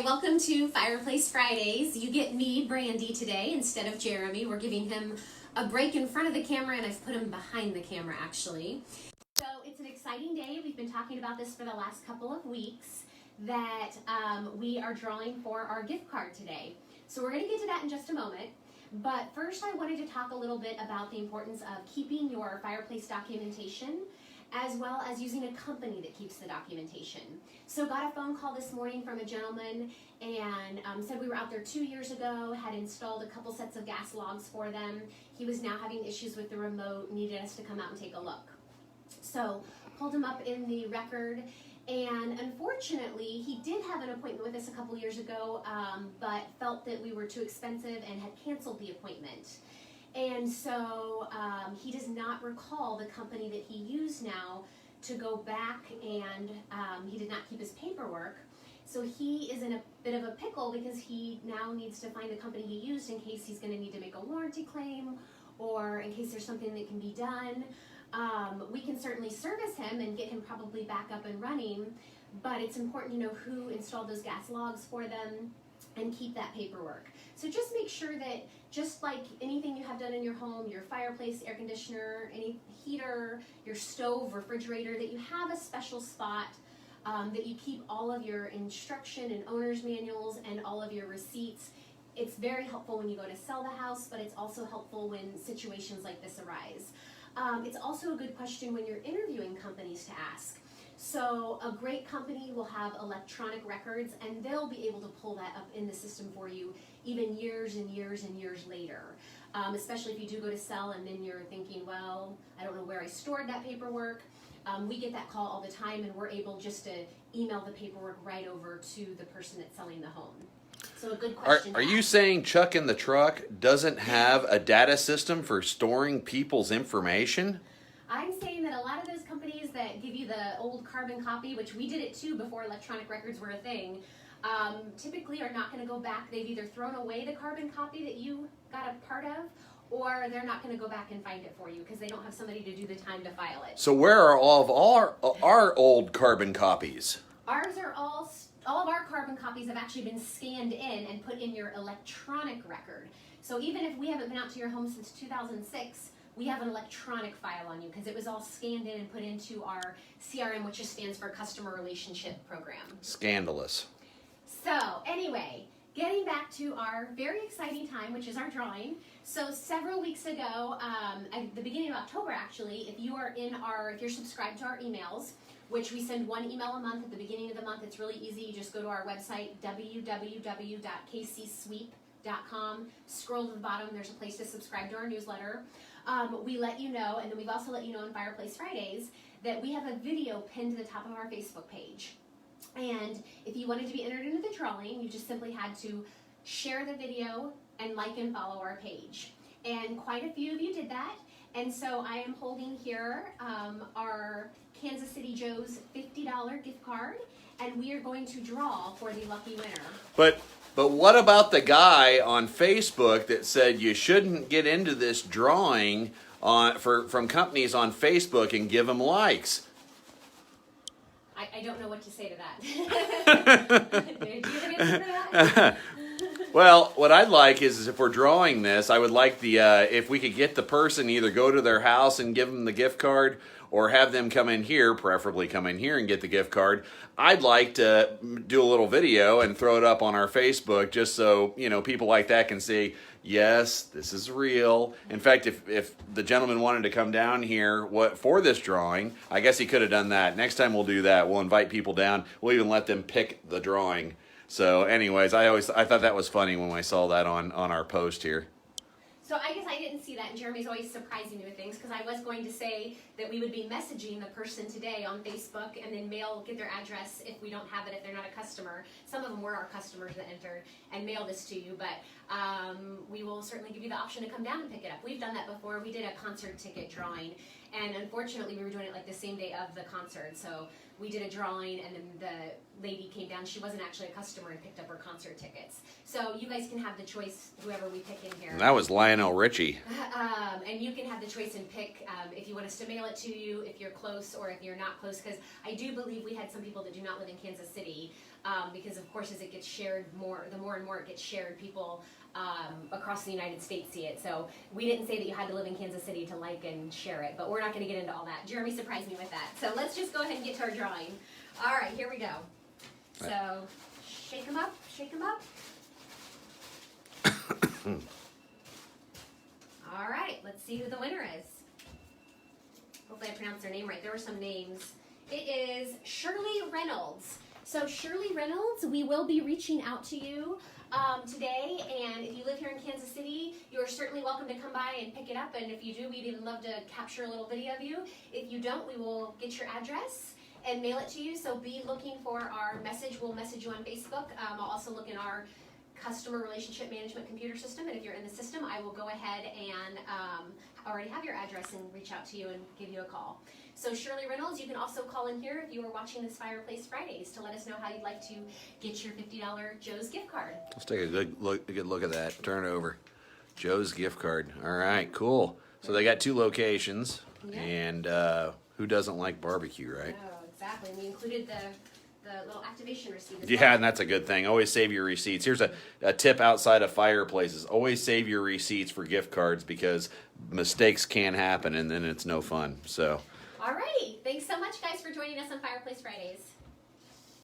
Hi, welcome to Fireplace Fridays. You get me, Brandi, today instead of Jeremy. We're giving him a break in front of the camera, and I've put him behind the camera, actually. So it's an exciting day. We've been talking about this for the last couple of weeks, that we are drawing for our gift card today. So we're going to get to that in just a moment. But first, I wanted to talk a little bit about the importance of keeping your fireplace documentation, as well as using a company that keeps the documentation. So got a phone call this morning from a gentleman and said we were out there 2 years ago, had installed a couple sets of gas logs for them. He was now having issues with the remote, needed us to come out and take a look. So pulled him up in the record, and unfortunately he did have an appointment with us a couple years ago, but felt that we were too expensive and had canceled the appointment. And so he does not recall the company that he used now to go back, and he did not keep his paperwork. So he is in a bit of a pickle because he now needs to find the company he used in case he's going to need to make a warranty claim, or in case there's something that can be done. We can certainly service him and get him probably back up and running, but it's important to know who installed those gas logs for them and keep that paperwork. So just make sure that, just like anything you have done in your home, your fireplace, air conditioner, any heater, your stove, refrigerator, that you have a special spot, that you keep all of your instruction and owner's manuals and all of your receipts. It's very helpful when you go to sell the house, but it's also helpful when situations like this arise. It's also a good question when you're interviewing companies to ask. So a great company will have electronic records, and they'll be able to pull that up in the system for you even years and years and years later. Especially if you do go to sell and then you're thinking, well, I don't know where I stored that paperwork. We get that call all the time, and we're able just to email the paperwork right over to the person that's selling the home. So a good question. Are you saying Chuck in the Truck doesn't have a data system for storing people's information? I'm saying that a lot of those companies that give you the old carbon copy, which we did it too before electronic records were a thing, typically are not going to go back. They've either thrown away the carbon copy that you got a part of, or they're not going to go back and find it for you because they don't have somebody to do the time to file it. So where are all of our old carbon copies? Ours are all of our carbon copies have actually been scanned in and put in your electronic record. So even if we haven't been out to your home since 2006, we have an electronic file on you because it was all scanned in and put into our CRM, which just stands for Customer Relationship Program. Scandalous. So anyway, getting back to our very exciting time, which is our drawing. So several weeks ago, at the beginning of October actually, if you're subscribed to our emails, which we send one email a month at the beginning of the month, it's really easy. You just go to our website, www.kcsweep.com, scroll to the bottom, there's a place to subscribe to our newsletter. We let you know, and then we've also let you know on Fireplace Fridays that we have a video pinned to the top of our Facebook page. And if you wanted to be entered into the drawing, you just simply had to share the video and like and follow our page. And quite a few of you did that. And so I am holding here our Kansas City Joe's $50 gift card, and we are going to draw for the lucky winner. But what about the guy on Facebook that said you shouldn't get into this drawing from companies on Facebook and give them likes? I don't know what to say to that. Do you have an answer for that? Well, what I'd like is if we're drawing this, I would like if we could get the person, either go to their house and give them the gift card, or have them come in here, preferably come in here and get the gift card. I'd like to do a little video and throw it up on our Facebook just so, people like that can see, yes, this is real. In fact, if the gentleman wanted to come down here for this drawing, I guess he could have done that. Next time we'll do that. We'll invite people down. We'll even let them pick the drawing. So anyways, I thought that was funny when I saw that on our post here. So I guess I didn't see that, and Jeremy's always surprising me with things, because I was going to say that we would be messaging the person today on Facebook and then get their address if we don't have it, if they're not a customer. Some of them were our customers that entered, and mail this to you, but we will certainly give you the option to come down and pick it up. We've done that before. We did a concert ticket drawing, and unfortunately we were doing it like the same day of the concert, so we did a drawing, and then the lady came down. She wasn't actually a customer and picked up her concert tickets. So you guys can have the choice, whoever we pick in here. And that was Lionel Richie. And you can have the choice and pick if you want us to mail it to you, if you're close or if you're not close, because I do believe we had some people that do not live in Kansas City because of course as it gets shared more, the more and more it gets shared, people across the United States see it. So we didn't say that you had to live in Kansas City to like and share it, but we're not going to get into all that. Jeremy surprised me with that. So let's just go ahead and get to our drawing. All right, here we go. So shake them up, shake them up. All right, let's see who the winner is. Hopefully I pronounced their name right. There were some names. It is Shirley Reynolds. So Shirley Reynolds, we will be reaching out to you today, and if you live here in Kansas City, you're certainly welcome to come by and pick it up, and if you do, we'd even love to capture a little video of you. If you don't, we will get your address and mail it to you, so be looking for our message. We'll message you on Facebook. I'll also look in our customer relationship management computer system, and if you're in the system, I will go ahead and already have your address and reach out to you and give you a call. So Shirley Reynolds, you can also call in here if you are watching this Fireplace Fridays to let us know how you'd like to get your $50 Joe's gift card. Let's take a good look at that. Turn it over. Joe's gift card. All right, cool. So they got 2 locations, and who doesn't like barbecue, right? Oh, exactly. We included the little activation receipt as Yeah, well. and that's a good thing. Always save your receipts. Here's a tip outside of fireplaces. Always save your receipts for gift cards because mistakes can happen and then it's no fun. So. Alrighty. Thanks so much, guys, for joining us on Fireplace Fridays.